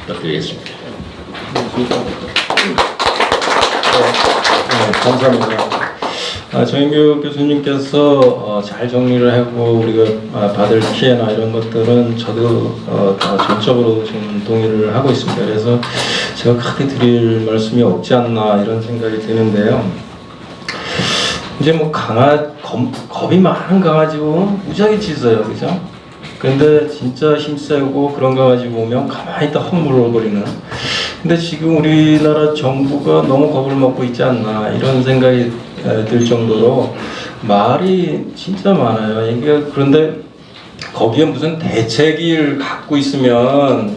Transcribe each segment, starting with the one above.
부탁드리겠습니다. 감사합니다. 정인규 교수님께서 잘 정리를 하고 우리가 받을 피해나 이런 것들은 저도 다 전적으로 지금 동의를 하고 있습니다. 그래서 제가 크게 드릴 말씀이 없지 않나 이런 생각이 드는데요. 이제 뭐 겁이 많은 강아지고 무지하게 짖어요, 그죠? 근데 진짜 힘세고 그런 강아지 보면 가만히 있다 헉 물어버리는. 근데 지금 우리나라 정부가 너무 겁을 먹고 있지 않나 이런 생각이 들 정도로 말이 진짜 많아요. 이게 그런데 거기에 무슨 대책을 갖고 있으면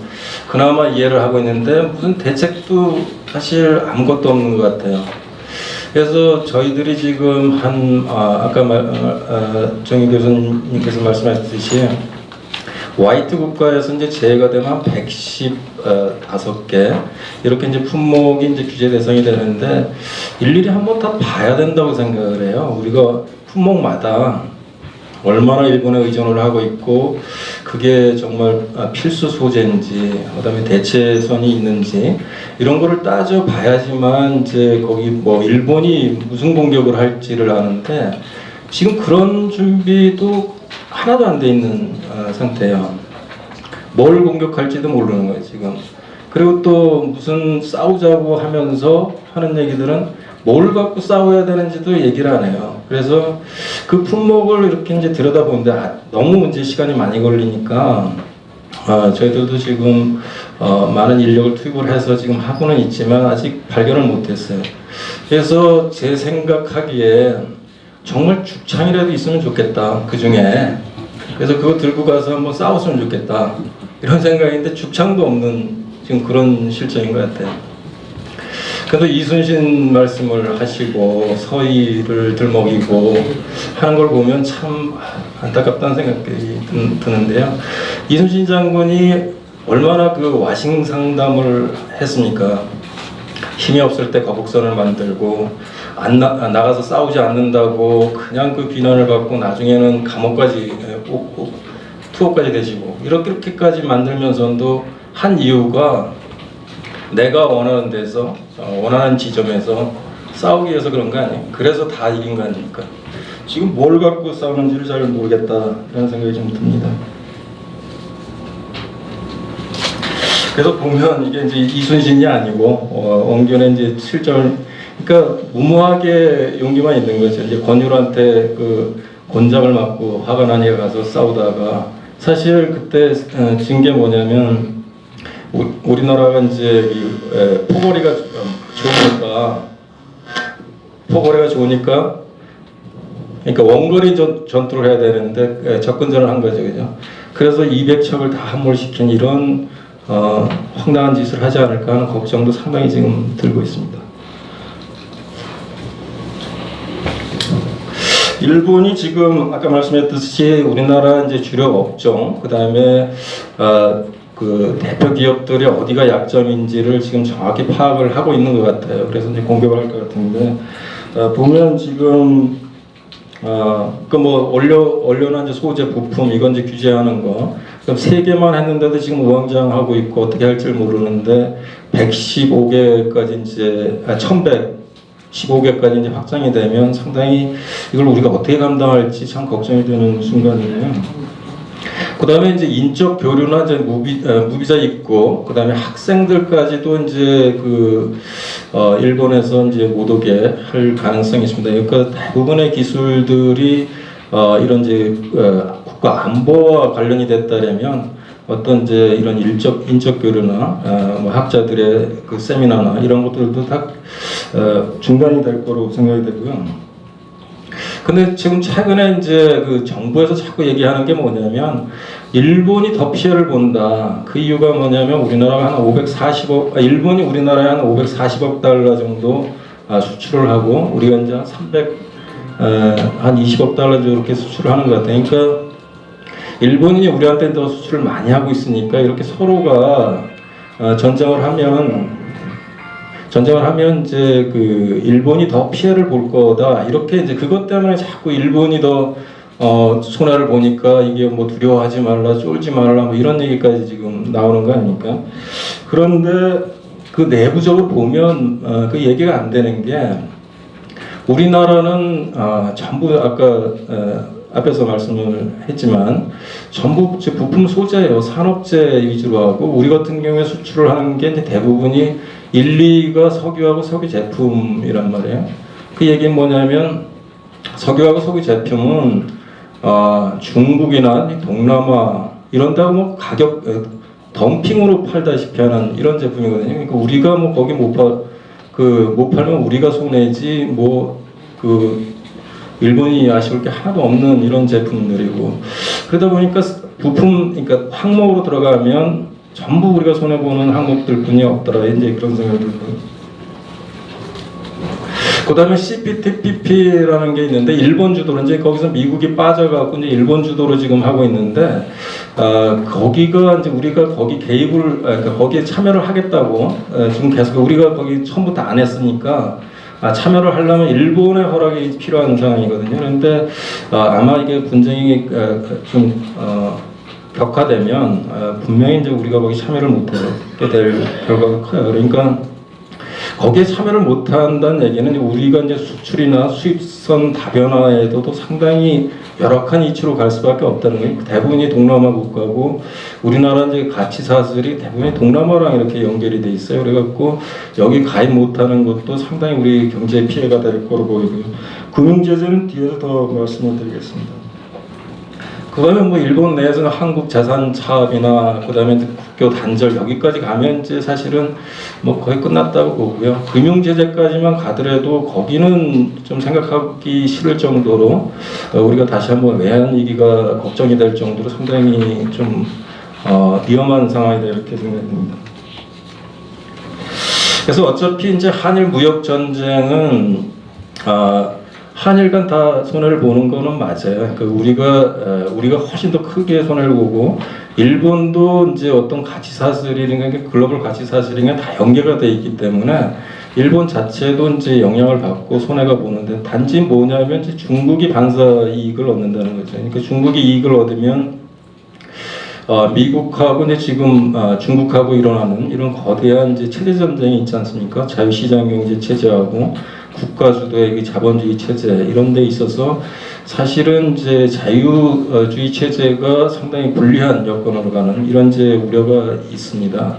그나마 이해를 하고 있는데 무슨 대책도 사실 아무것도 없는 것 같아요. 그래서 저희들이 지금 아까 정인 교수님께서 말씀하셨듯이 화이트 국가에서 이제 제외가 되면 한 115개 이렇게 이제 품목이 이제 규제 대상이 되는데 일일이 한번 다 봐야 된다고 생각을 해요. 우리가 품목마다 얼마나 일본에 의존을 하고 있고 그게 정말 필수 소재인지 그다음에 대체선이 있는지 이런 거를 따져 봐야지만 이제 거기 뭐 일본이 무슨 공격을 할지를 아는데 지금 그런 준비도 하나도 안 돼 있는 상태예요. 뭘 공격할지도 모르는 거예요 지금. 그리고 또 무슨 싸우자고 하면서 하는 얘기들은 뭘 갖고 싸워야 되는지도 얘기를 안 해요. 그래서 그 품목을 이렇게 이제 들여다보는데 너무 이제 시간이 많이 걸리니까 저희들도 지금 많은 인력을 투입을 해서 지금 하고는 있지만 아직 발견을 못했어요. 그래서 제 생각하기에 정말 죽창이라도 있으면 좋겠다 그 중에. 그래서 그거 들고 가서 한번 싸웠으면 좋겠다 이런 생각인데 죽창도 없는 지금 그런 실정인 것 같아요. 그래도 이순신 말씀을 하시고 서의를 들먹이고 하는 걸 보면 참 안타깝다는 생각이 드는데요. 이순신 장군이 얼마나 그 와싱 상담을 했습니까? 힘이 없을 때 거북선을 만들고 나가서 싸우지 않는다고 그냥 그 비난을 받고 나중에는 감옥까지 투옥까지 되시고 이렇게까지 만들면서도 한 이유가 내가 원하는 데서 원하는 지점에서 싸우기 위해서 그런 거 아니에요. 그래서 다 이긴 거 아닙니까? 지금 뭘 갖고 싸우는지를 잘 모르겠다 이런 생각이 좀 듭니다. 그래서 보면 이게 이제 이순신이 아니고 원균의 이제 실정을 그러니까 무모하게 용기만 있는 거죠. 이제 권율한테 그 곤장을 맞고 화가 나니까 가서 싸우다가 사실 그때 진 게 뭐냐면 우리나라가 이제 포거리가 좋으니까 그러니까 원거리 전투를 해야 되는데 접근전을 한 거죠, 그죠? 그래서 200척을 다 함몰시킨 이런 황당한 짓을 하지 않을까 하는 걱정도 상당히 지금 들고 있습니다. 일본이 지금 아까 말씀했듯이 우리나라 이제 주력 업종 그다음에 그 대표 기업들이 어디가 약점인지를 지금 정확히 파악을 하고 있는 것 같아요. 그래서 이제 공격을 할 것 같은데 보면 지금 그 뭐 원료나 이제 소재 부품 이건 이제 규제하는 거 그럼 3개만 했는데도 지금 우왕좌왕하고 있고 어떻게 할지 모르는데 115개까지 이제 1115개까지 이제 확장이 되면 상당히 이걸 우리가 어떻게 감당할지 참 걱정이 되는 순간이에요. 그 다음에 이제 인적 교류나 이제 무비자 입국, 그 다음에 학생들까지도 이제 일본에서 이제 못 오게 할 가능성이 있습니다. 그러니까 대부분의 기술들이 이런 이제 국가 안보와 관련이 됐다면 어떤 이제 이런 인적 교류나 뭐 학자들의 그 세미나나 이런 것들도 다 중단이 될 거로 생각이 되고요. 근데 지금 최근에 이제 그 정부에서 자꾸 얘기하는 게 뭐냐면 일본이 더 피해를 본다. 그 이유가 뭐냐면 우리나라가 한 540억, 일본이 우리나라에 한 540억 달러 정도 수출을 하고 우리가 이제 한 20억 달러 정도 이렇게 수출을 하는 것 같아요. 그러니까 일본이 우리한테 더 수출을 많이 하고 있으니까 이렇게 서로가 전쟁을 하면 이제 그 일본이 더 피해를 볼 거다 이렇게 이제 그것 때문에 자꾸 일본이 더 손해를 보니까 이게 뭐 두려워하지 말라, 쫄지 말라, 뭐 이런 얘기까지 지금 나오는 거 아닙니까? 그런데 그 내부적으로 보면 그 얘기가 안 되는 게 우리나라는 전부 아까 앞에서 말씀을 했지만 전부 부품 소재예요. 산업재 위주로 하고 우리 같은 경우에 수출을 하는 게 이제 대부분이 1, 2가 석유하고 석유 제품이란 말이에요. 그 얘기는 뭐냐면 석유하고 석유 제품은 중국이나 동남아 이런 데가 뭐 가격 덤핑으로 팔다시피 하는 이런 제품이거든요. 그러니까 우리가 뭐 거기 못 팔면 우리가 손해지 일본이 아쉬울 게 하나도 없는 이런 제품들이고 그러다 보니까 부품 그러니까 항목으로 들어가면 전부 우리가 손해 보는 항목들뿐이 없더라 이제 그런 생각이 들고. 그다음에 CPTPP라는 게 있는데 일본 주도로 이제 거기서 미국이 빠져갖고 이제 일본 주도로 지금 하고 있는데 거기가 이제 우리가 거기 개입을 그러니까 거기에 참여를 하겠다고 지금 계속 우리가 거기 처음부터 안 했으니까 참여를 하려면 일본의 허락이 필요한 상황이거든요. 그런데 아마 이게 분쟁이 좀 격화되면 분명히 이제 우리가 거기 참여를 못하게 될 결과가 커요. 그러니까 거기에 참여를 못한다는 얘기는 우리가 이제 수출이나 수입선 다변화에도 상당히 열악한 이치로 갈 수밖에 없다는 거예요. 대부분이 동남아 국가고 우리나라 이제 가치 사슬이 대부분이 동남아랑 이렇게 연결이 돼 있어요. 그래갖고 여기 가입 못하는 것도 상당히 우리 경제에 피해가 될 거로 보이고요. 금융제재는 뒤에서 더 말씀을 드리겠습니다. 그다음에 뭐 일본 내에서는 한국 자산 차압이나 그다음에 국교 단절 여기까지 가면 이제 사실은 뭐 거의 끝났다고 보고요. 금융 제재까지만 가더라도 거기는 좀 생각하기 싫을 정도로 우리가 다시 한번 외환 위기가 걱정이 될 정도로 상당히 좀 위험한 상황이다 이렇게 생각합니다. 그래서 어차피 이제 한일 무역 전쟁은 한일 간 다 손해를 보는 거는 맞아요. 그러니까 우리가 훨씬 더 크게 손해를 보고 일본도 이제 어떤 가치 사슬이나 글로벌 가치 사슬이나 다 연계가 돼 있기 때문에 일본 자체도 이제 영향을 받고 손해가 보는데 단지 뭐냐면 이제 중국이 반사 이익을 얻는다는 거죠. 그러니까 중국이 이익을 얻으면 미국하고 이제 지금 중국하고 일어나는 이런 거대한 이제 체제 전쟁이 있지 않습니까? 자유시장 경제 체제하고 국가 주도의 자본주의 체제 이런 데 있어서 사실은 이제 자유주의 체제가 상당히 불리한 여건으로 가는 이런 이제 우려가 있습니다.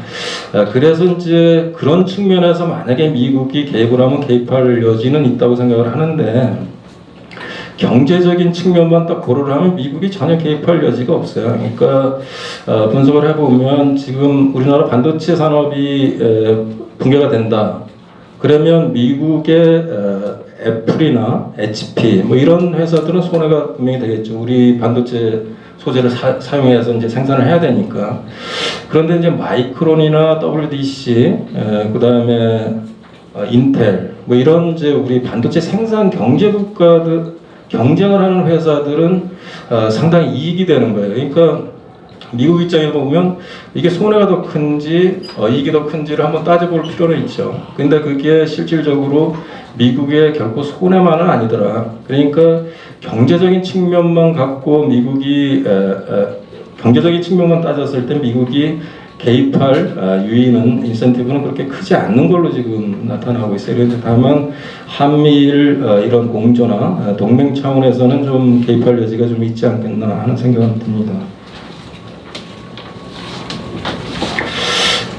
그래서 이제 그런 측면에서 만약에 미국이 개입을 하면 개입할 여지는 있다고 생각을 하는데 경제적인 측면만 딱 고려를 하면 미국이 전혀 개입할 여지가 없어요. 그러니까 분석을 해보면 지금 우리나라 반도체 산업이 붕괴가 된다. 그러면 미국의 애플이나 HP 뭐 이런 회사들은 손해가 분명히 되겠죠. 우리 반도체 소재를 사용해서 이제 생산을 해야 되니까. 그런데 이제 마이크론이나 WDC, 그다음에 인텔 뭐 이런 이제 우리 반도체 생산 경제 국가들 경쟁을 하는 회사들은 상당히 이익이 되는 거예요. 그러니까 미국 입장에서 보면 이게 손해가 더 큰지 이익이 더 큰지를 한번 따져볼 필요는 있죠. 근데 그게 실질적으로 미국의 결코 손해만은 아니더라. 그러니까 경제적인 측면만 갖고 미국이 경제적인 측면만 따졌을 때 미국이 개입할 유인은 인센티브는 그렇게 크지 않는 걸로 지금 나타나고 있어요. 그런데 다만 한미일 이런 공조나 동맹 차원에서는 좀 개입할 여지가 좀 있지 않겠나 하는 생각은 듭니다.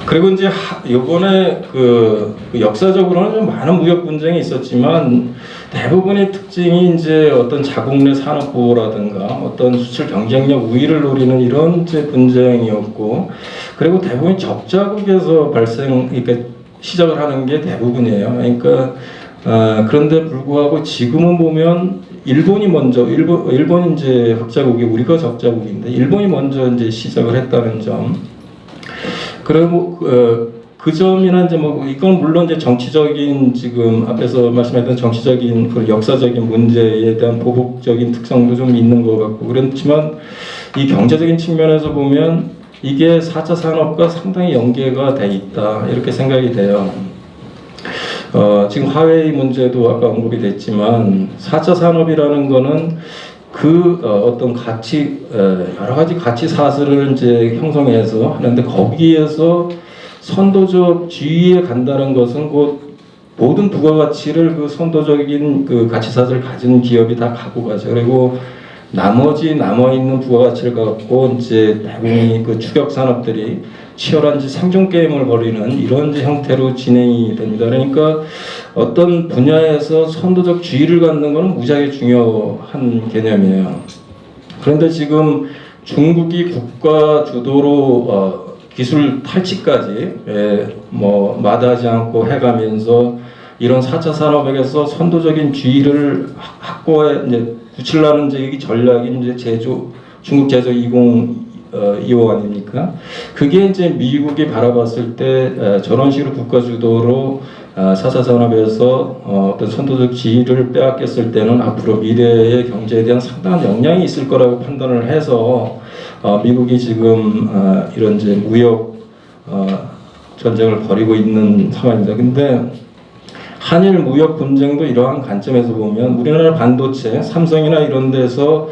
그리고 이제 이번에 그 역사적으로는 좀 많은 무역 분쟁이 있었지만 대부분의 특징이 이제 어떤 자국 내 산업 보호라든가 어떤 수출 경쟁력 우위를 노리는 이런 이제 분쟁이었고, 그리고 대부분 적자국에서 그러니까 시작을 하는 게 대부분이에요. 그러니까 그런데 불구하고 지금은 보면 일본이 먼저 일본이 이제 흑자국이 우리가 적자국인데 일본이 먼저 이제 시작을 했다는 점. 그리고 그 점이나 이제 뭐 이건 물론 이제 정치적인 지금 앞에서 말씀했던 정치적인 그 역사적인 문제에 대한 보복적인 특성도 좀 있는 것 같고 그렇지만 이 경제적인 측면에서 보면 이게 4차 산업과 상당히 연계가 돼 있다 이렇게 생각이 돼요. 지금 화웨이 문제도 아까 언급이 됐지만 4차 산업이라는 거는 어떤 가치 여러 가지 가치 사슬을 이제 형성해서 하는데 거기에서 선도적 지위에 간다는 것은 곧 모든 부가가치를 그 선도적인 그 가치 사슬을 가진 기업이 다 갖고 가죠. 그리고 나머지 남아있는 부가가치를 갖고 이제 대부분이 그 추격 산업들이 치열한 생존 게임을 벌이는 이런 형태로 진행이 됩니다. 그러니까 어떤 분야에서 선도적 지위를 갖는 것은 무지하게 중요한 개념이에요. 그런데 지금 중국이 국가 주도로 기술 탈취까지 마다하지 않고 해가면서 이런 4차 산업에서 선도적인 지위를 확보해 이제 굳히려는 이제 전략이 이제 중국 제조 2025 아닙니까? 그게 이제 미국이 바라봤을 때 저런 식으로 국가 주도로 4차 산업에서 어떤 선도적 지위를 빼앗겼을 때는 앞으로 미래의 경제에 대한 상당한 영향이 있을 거라고 판단을 해서 미국이 지금 이런 이제 무역 전쟁을 벌이고 있는 상황입니다. 근데 한일 무역 분쟁도 이러한 관점에서 보면 우리나라 반도체, 삼성이나 이런 데서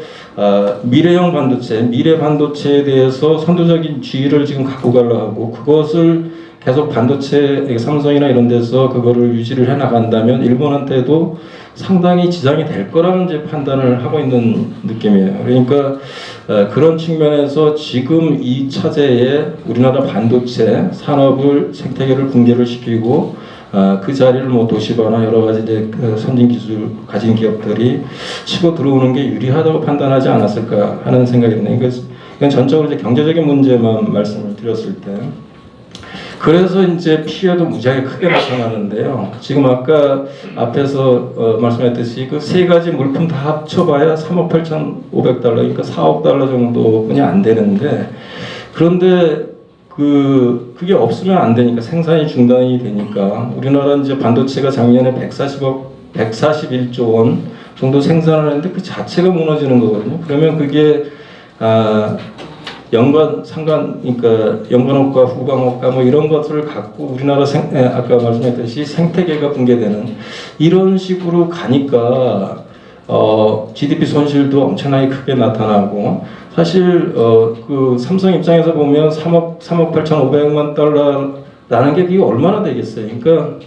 미래형 반도체, 미래 반도체에 대해서 선도적인 지위를 지금 갖고 가려고 하고 그것을 계속 반도체, 삼성이나 이런 데서 그거를 유지를 해 나간다면 일본한테도 상당히 지장이 될 거라는 이제 판단을 하고 있는 느낌이에요. 그러니까 그런 측면에서 지금 이 차제에 우리나라 반도체 산업을 생태계를 붕괴를 시키고 그 자리를 뭐 도시바나 여러 가지 이제 선진 기술 가진 기업들이 치고 들어오는 게 유리하다고 판단하지 않았을까 하는 생각이 드네요. 이건 전적으로 이제 경제적인 문제만 말씀을 드렸을 때. 그래서 이제 피해도 무지하게 크게 나타나는데요. 지금 아까 앞에서 말씀했듯이 그 세 가지 물품 다 합쳐봐야 3억 8,500달러, 그러니까 4억 달러 정도뿐이 안 되는데 그런데 그게 없으면 안 되니까 생산이 중단이 되니까 우리나라 이제 반도체가 작년에 141조 원 정도 생산을 했는데 그 자체가 무너지는 거거든요. 그러면 그게 그러니까 연관업과 후광업과 뭐 이런 것을 갖고 우리나라 아까 말씀했듯이 생태계가 붕괴되는 이런 식으로 가니까 GDP 손실도 엄청나게 크게 나타나고 사실 그 삼성 입장에서 보면 3억 8,500만 달러라는 게 그게 얼마나 되겠어요. 그러니까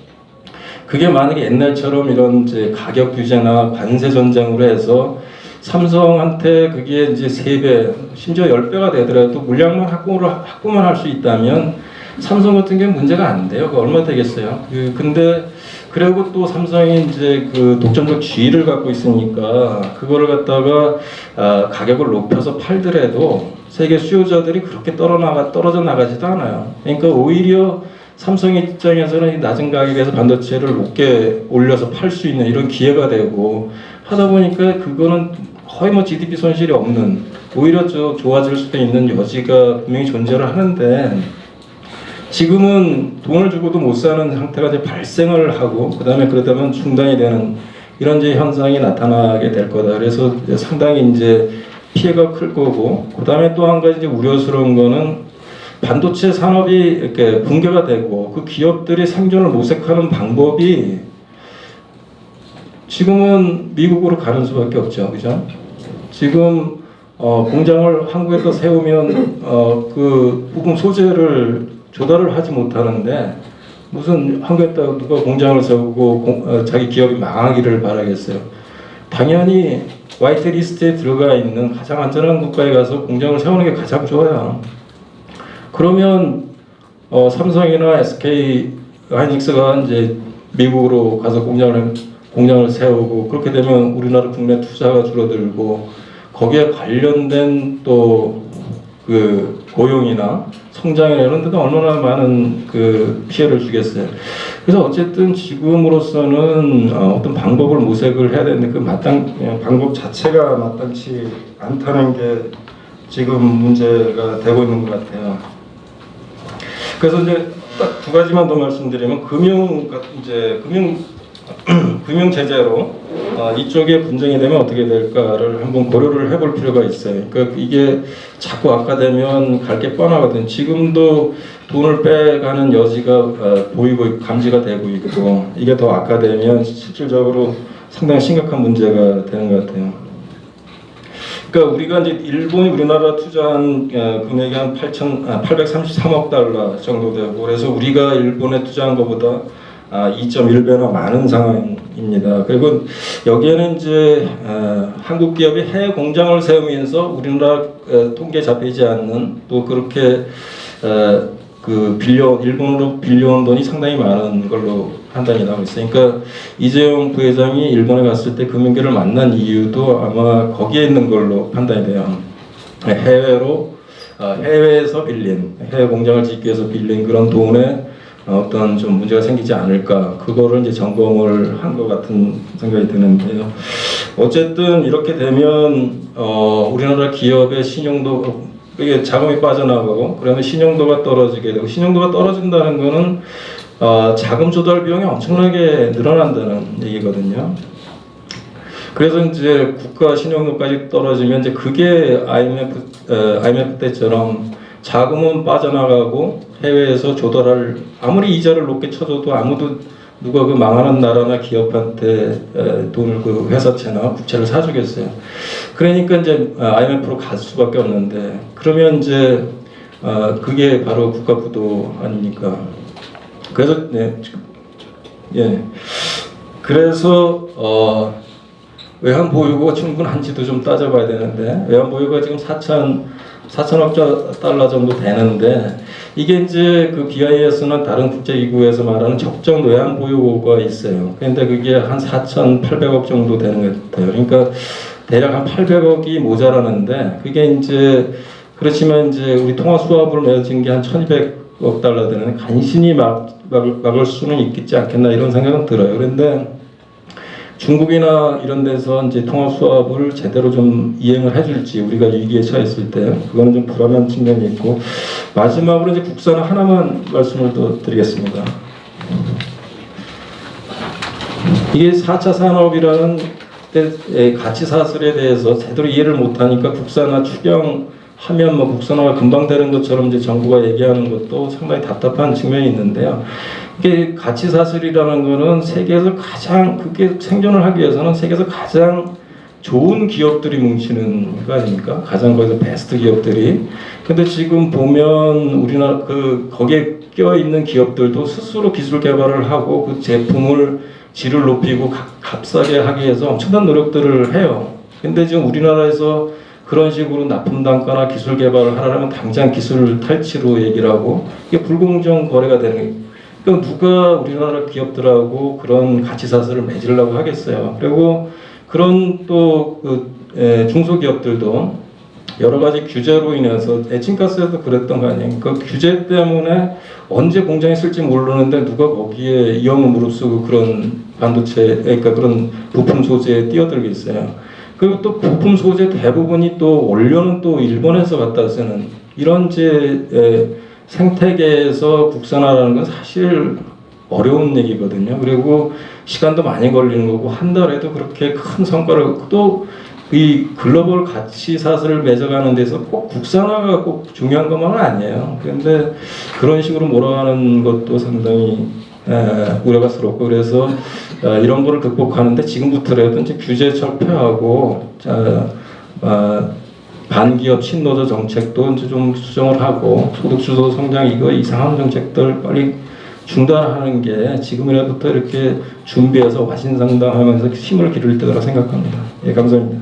그게 만약에 옛날처럼 이런 이제 가격 규제나 관세 전쟁으로 해서 삼성한테 그게 이제 3배, 심지어 10배가 되더라도 물량만 확보만 할 수 있다면 삼성 같은 경우는 문제가 안 돼요. 그 얼마 되겠어요. 근데 그리고 또 삼성이 이제 그 독점적 지위를 갖고 있으니까 그거를 갖다가 가격을 높여서 팔더라도 세계 수요자들이 그렇게 떨어져 나가지도 않아요. 그러니까 오히려 삼성 입장에서는 낮은 가격에서 반도체를 높게 올려서 팔 수 있는 이런 기회가 되고 하다 보니까 그거는 거의 뭐 GDP 손실이 없는 오히려 좋아질 수도 있는 여지가 분명히 존재를 하는데 지금은 돈을 주고도 못 사는 상태가 이제 발생을 하고 그 다음에 그러다면 중단이 되는 이런 이제 현상이 나타나게 될 거다. 그래서 이제 상당히 이제 피해가 클 거고 그 다음에 또 한 가지 이제 우려스러운 거는 반도체 산업이 이렇게 붕괴가 되고 그 기업들이 생존을 모색하는 방법이 지금은 미국으로 가는 수밖에 없죠, 그죠? 지금 공장을 한국에서 세우면 그 부품 소재를 조달을 하지 못하는데 무슨 한국에다 누가 공장을 세우고 자기 기업이 망하기를 바라겠어요. 당연히 화이트리스트에 들어가 있는 가장 안전한 국가에 가서 공장을 세우는 게 가장 좋아요. 그러면 삼성이나 SK 하이닉스가 이제 미국으로 가서 공장을 세우고 그렇게 되면 우리나라 국내 투자가 줄어들고 거기에 관련된 또 그 고용이나 성장이나 이런 데도 얼마나 많은 그 피해를 주겠어요. 그래서 어쨌든 지금으로서는 어떤 방법을 모색을 해야 되는데 그 방법 자체가 마땅치 않다는 게 지금 문제가 되고 있는 것 같아요. 그래서 이제 딱 두 가지만 더 말씀드리면 금융 제재로 이쪽에 분쟁이 되면 어떻게 될까를 한번 고려를 해볼 필요가 있어요. 그러니까 이게 자꾸 악화되면 갈 게 뻔하거든요. 지금도 돈을 빼가는 여지가 보이고 감지가 되고 있고 이게 더 악화되면 실질적으로 상당히 심각한 문제가 되는 것 같아요. 그러니까 우리가 이제 일본이 우리나라 투자한 금액이 한 833억 달러 정도 되고, 그래서 우리가 일본에 투자한 것보다 2.1배나 많은 상황입니다. 그리고 여기에는 이제 한국 기업이 해외 공장을 세우면서 우리나라 통계에 잡히지 않는, 또 그렇게 그 일본으로 빌려온 돈이 상당히 많은 걸로 판단이 나고 있어요. 그러니까 이재용 부회장이 일본에 갔을 때 금융계를 만난 이유도 아마 거기에 있는 걸로 판단이 돼요. 해외에서 빌린, 해외 공장을 짓기 위해서 빌린 그런 돈에 어떤 좀 문제가 생기지 않을까, 그거를 이제 점검을 한 것 같은 생각이 드는데요. 어쨌든 이렇게 되면 우리나라 기업의 신용도, 이게 자금이 빠져나가고, 그러면 신용도가 떨어지게 되고, 신용도가 떨어진다는 거는 자금 조달 비용이 엄청나게 늘어난다는 얘기거든요. 그래서 이제 국가 신용도까지 떨어지면 이제 그게 IMF 때처럼 자금은 빠져나가고 해외에서 조달할, 아무리 이자를 높게 쳐줘도 누가 그 망하는 나라나 기업한테 돈을, 그 회사채나 국채를 사주겠어요. 그러니까 이제 IMF로 갈 수밖에 없는데, 그러면 이제 그게 바로 국가 부도 아닙니까? 그래서 그래서 외환 보유고가 충분한지도 좀 따져봐야 되는데, 외환 보유고가 지금 4천억 달러 정도 되는데, 이게 이제 그 BIS는 다른 국제기구에서 말하는 적정 외환 보유고가 있어요. 그런데 그게 한 4,800억 정도 되는 것 같아요. 그러니까 대략 한 800억이 모자라는데, 그게 이제 그렇지만 이제 우리 통화 수합을 맺은 게 한 1,200억 달러 되는, 간신히 막을 수는 있겠지 않겠나 이런 생각은 들어요. 그런데 중국이나 이런 데서 이제 통화 수합을 제대로 좀 이행을 해줄지, 우리가 위기에 처했을 때 그거는 좀 불안한 측면이 있고, 마지막으로 이제 국산 하나만 말씀을 더 드리겠습니다. 이게 4차 산업이라는 가치 사슬에 대해서 제대로 이해를 못하니까 국산화 추경하면 뭐 국산화가 금방 되는 것처럼 이제 정부가 얘기하는 것도 상당히 답답한 측면이 있는데요. 이게 가치 사슬이라는 거는 세계에서 가장, 그게 생존을 하기 위해서는 세계에서 가장 좋은 기업들이 뭉치는 거 아닙니까? 가장 거기서 베스트 기업들이. 근데 지금 보면 우리나라 거기에 껴 있는 기업들도 스스로 기술 개발을 하고 그 제품을 질을 높이고 값싸게 하기 위해서 엄청난 노력들을 해요. 근데 지금 우리나라에서 그런 식으로 납품 단가나 기술 개발을 하려면 당장 기술 탈취로 얘기를 하고, 이게 불공정 거래가 되는 거예요. 그럼 누가 우리나라 기업들하고 그런 가치 사슬을 맺으려고 하겠어요. 그리고 그런 또 중소기업들도 여러 가지 규제로 인해서, 에칭가스에도 그랬던 거 아니에요. 그 규제 때문에 언제 공장에 쓸지 모르는데 누가 거기에 이형을 무릅쓰고 그런 반도체, 그러니까 그런 부품 소재에 뛰어들겠어요. 그리고 또 부품 소재 대부분이 또 원료는 또 일본에서 갖다 쓰는, 이런 생태계에서 국산화라는 건 사실 어려운 얘기거든요. 그리고 시간도 많이 걸리는 거고, 한 달에도 그렇게 큰 성과를, 또 이 글로벌 가치 사슬을 맺어가는 데서 꼭 국산화가 꼭 중요한 것만은 아니에요. 그런데 그런 식으로 몰아가는 것도 상당히 우려스럽고, 그래서 이런 거를 극복하는데 지금부터라도 이제 규제 철폐하고 반기업 친노조 정책도 이제 좀 수정을 하고, 소득주도 성장 이거 이상한 정책들 빨리 중단하는 게 지금이라부터 이렇게 준비해서 와신상담하면서 힘을 기를 때라고 생각합니다. 예, 감사합니다.